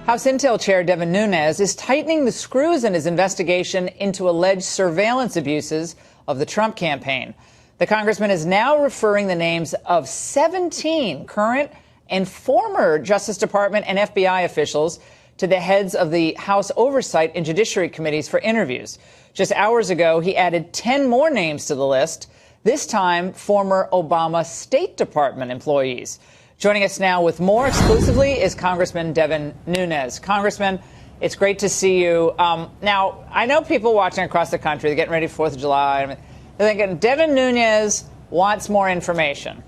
House Intel Chair Devin Nunes is tightening the screws in his investigation into alleged surveillance abuses of the Trump campaign. The congressman is now referring the names of 17 current and former Justice Department and FBI officials to the heads of the House Oversight and Judiciary Committees for interviews. Just hours ago, he added 10 more names to the list, this time former Obama State Department employees. Joining us now with more exclusively is Congressman Devin Nunes. Congressman, it's great to see you. Now, I know people watching across the country, they're getting ready for 4th of July. They're thinking, Devin Nunes wants more information.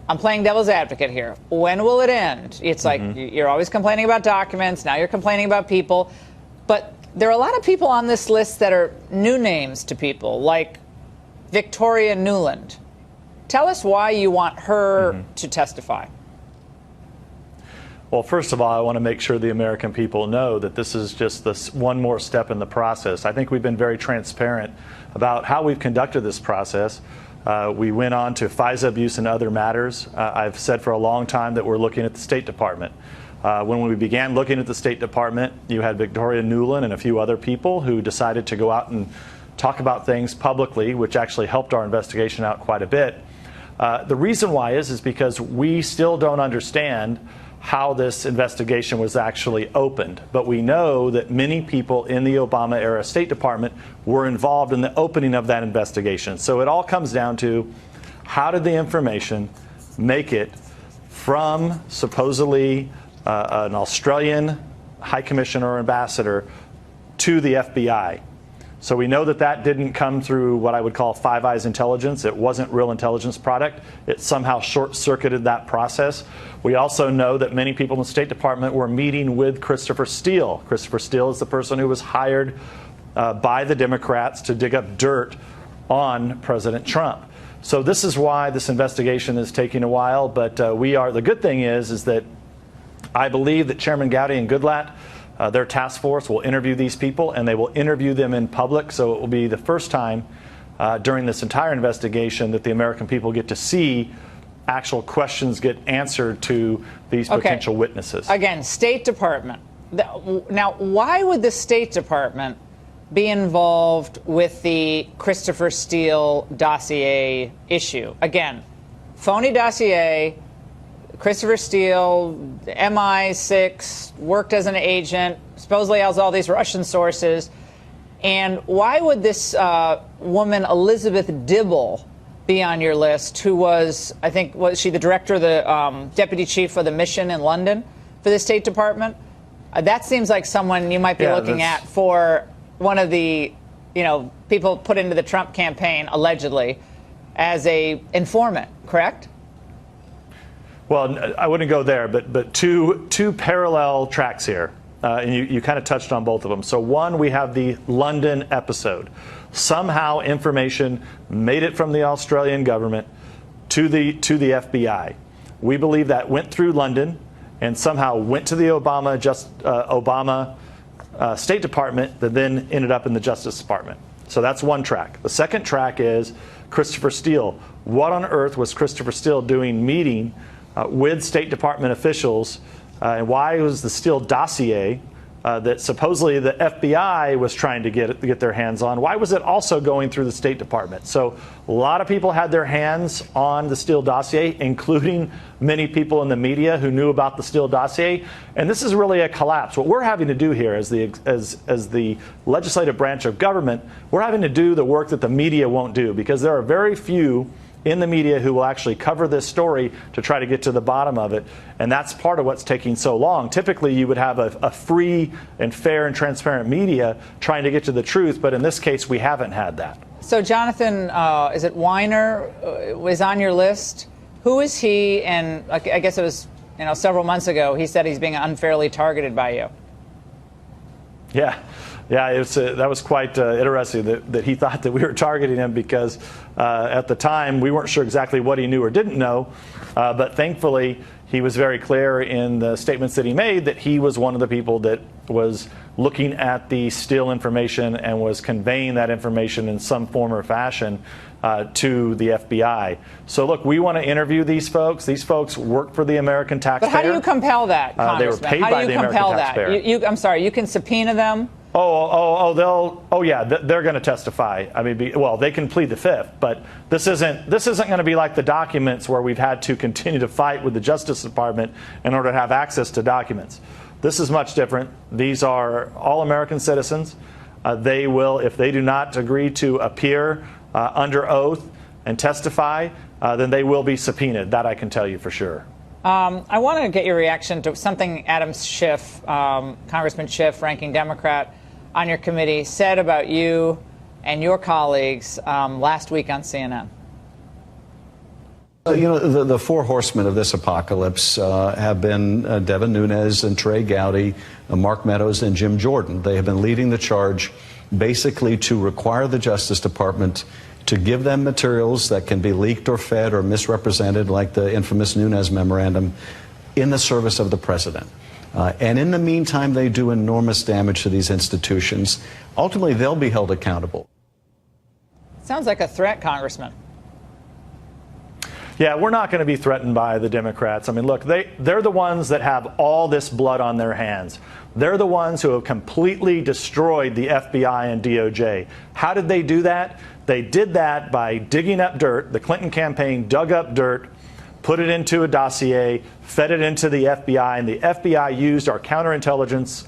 I'm playing devil's advocate here. When will it end? It's like you're always complaining about documents. Now you're complaining about people. But there are a lot of people on this list that are new names to people, like Victoria Nuland. Tell us why you want her to testify. Well, first of all, I want to make sure the American people know that this is just this one more step in the process. I think we've been very transparent about how we've conducted this process. We went on to FISA abuse and other matters. I've said for a long time that we're looking at the State Department. When we began looking at the State Department, you had Victoria Nuland and a few other people who decided to go out and talk about things publicly, which actually helped our investigation out quite a bit. The reason why is because we still don't understand how this investigation was actually opened. But we know that many people in the Obama-era State Department were involved in the opening of that investigation. So it all comes down to how did the information make it from supposedly an Australian High Commissioner or ambassador to the FBI. So we know that that didn't come through what I would call Five Eyes intelligence. It wasn't real intelligence product. It somehow short-circuited that process. We also know that many people in the State Department were meeting with Christopher Steele. Christopher Steele is the person who was hired by the Democrats to dig up dirt on President Trump. So this is why this investigation is taking a while. But the good thing is that I believe that Chairman Gowdy and Goodlatte, their task force, will interview these people, and they will interview them in public. So it will be the first time during this entire investigation that the American people get to see actual questions get answered to these potential witnesses. Again, State Department. Now, why would the State Department be involved with the Christopher Steele dossier issue? Again, phony dossier. Christopher Steele, MI6, worked as an agent, supposedly has all these Russian sources. And why would this woman, Elizabeth Dibble, be on your list, who was, I think, was she the director, the deputy chief of the mission in London for the State Department? That seems like someone you might be looking at for one of the, people put into the Trump campaign, allegedly, as a informant, correct? Well, I wouldn't go there, but two parallel tracks here, and you kind of touched on both of them. So one, we have the London episode. Somehow information made it from the Australian government to the FBI. We believe that went through London and somehow went to the Obama State Department that then ended up in the Justice Department. So that's one track. The second track is Christopher Steele. What on earth was Christopher Steele doing meeting with State Department officials, and why was the Steele dossier that supposedly the FBI was trying to get their hands on, why was it also going through the State Department? So a lot of people had their hands on the Steele dossier, including many people in the media who knew about the Steele dossier. And this is really a collapse. What we're having to do here as the legislative branch of government, we're having to do the work that the media won't do, because there are very few in the media who will actually cover this story to try to get to the bottom of it. And that's part of what's taking so long. Typically, you would have a free and fair and transparent media trying to get to the truth. But in this case, we haven't had that. So Jonathan, is it Weiner, was on your list? Who is he? And I guess it was several months ago, he said he's being unfairly targeted by you. Yeah. Yeah, that was quite interesting that he thought that we were targeting him because at the time we weren't sure exactly what he knew or didn't know. But thankfully, he was very clear in the statements that he made that he was one of the people that was looking at the Steele information and was conveying that information in some form or fashion to the FBI. So look, we want to interview these folks. These folks work for the American taxpayer. But how do you compel that, Congressman? They were paid by the American taxpayer. I'm sorry, you can subpoena them? They're going to testify. I mean, they can plead the fifth, but this isn't going to be like the documents where we've had to continue to fight with the Justice Department in order to have access to documents. This is much different. These are all American citizens. They will, if they do not agree to appear under oath and testify, then they will be subpoenaed. That I can tell you for sure. I want to get your reaction to something Adam Schiff, Congressman Schiff, ranking Democrat on your committee, said about you and your colleagues last week on CNN. The four horsemen of this apocalypse have been Devin Nunes and Trey Gowdy, Mark Meadows, and Jim Jordan. They have been leading the charge basically to require the Justice Department to give them materials that can be leaked or fed or misrepresented, like the infamous Nunes memorandum, in the service of the president. And in the meantime, they do enormous damage to these institutions. Ultimately, they'll be held accountable. Sounds like a threat, Congressman. Yeah, we're not going to be threatened by the Democrats. I mean, look, they're the ones that have all this blood on their hands. They're the ones who have completely destroyed the FBI and DOJ. How did they do that? They did that by digging up dirt. The Clinton campaign dug up dirt, put it into a dossier, fed it into the FBI, and the FBI used our counterintelligence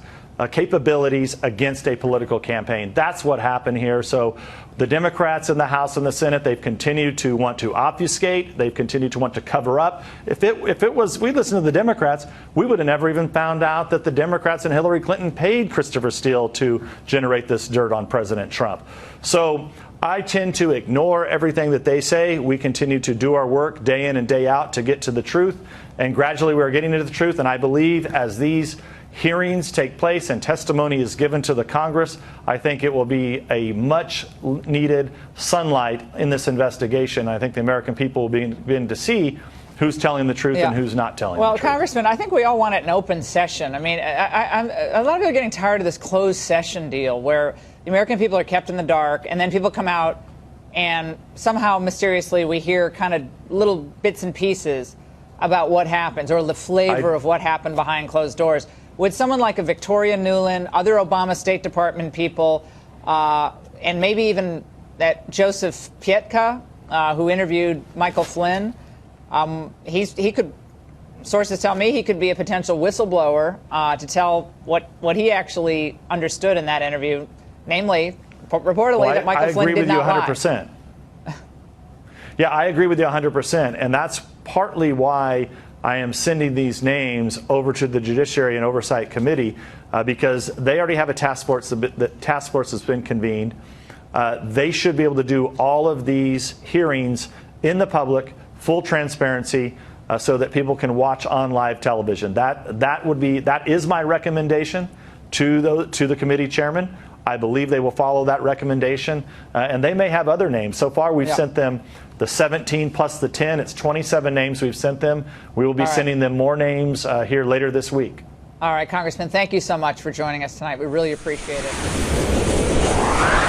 capabilities against a political campaign. That's what happened here. So the Democrats in the House and the Senate, they've continued to want to obfuscate. They've continued to want to cover up. If it was, we listened to the Democrats, we would have never even found out that the Democrats and Hillary Clinton paid Christopher Steele to generate this dirt on President Trump. So I tend to ignore everything that they say. We continue to do our work day in and day out to get to the truth. And gradually we're getting to the truth. And I believe as these hearings take place and testimony is given to the Congress, I think it will be a much needed sunlight in this investigation. I think the American people will begin to see who's telling the truth and who's not telling the truth. Well, Congressman, I think we all want an open session. I mean, a lot of people are getting tired of this closed session deal where the American people are kept in the dark and then people come out and somehow mysteriously we hear kind of little bits and pieces about what happens or the flavor of what happened behind closed doors. Would someone like a Victoria Nuland, other Obama State Department people, and maybe even that Joseph Pietka, who interviewed Michael Flynn, he could, sources tell me, he could be a potential whistleblower to tell what he actually understood in that interview, namely, reportedly, that Michael Flynn did not lie. I agree with you 100%. Yeah, I agree with you 100%, and that's partly why I am sending these names over to the Judiciary and Oversight Committee because they already have a task force. The task force has been convened. They should be able to do all of these hearings in the public, full transparency, so that people can watch on live television. That is my recommendation to the committee chairman. I believe they will follow that recommendation, and they may have other names. So far, we've sent them the 17 plus the 10. It's 27 names we've sent them. We will be sending them more names here later this week. All right, Congressman, thank you so much for joining us tonight. We really appreciate it.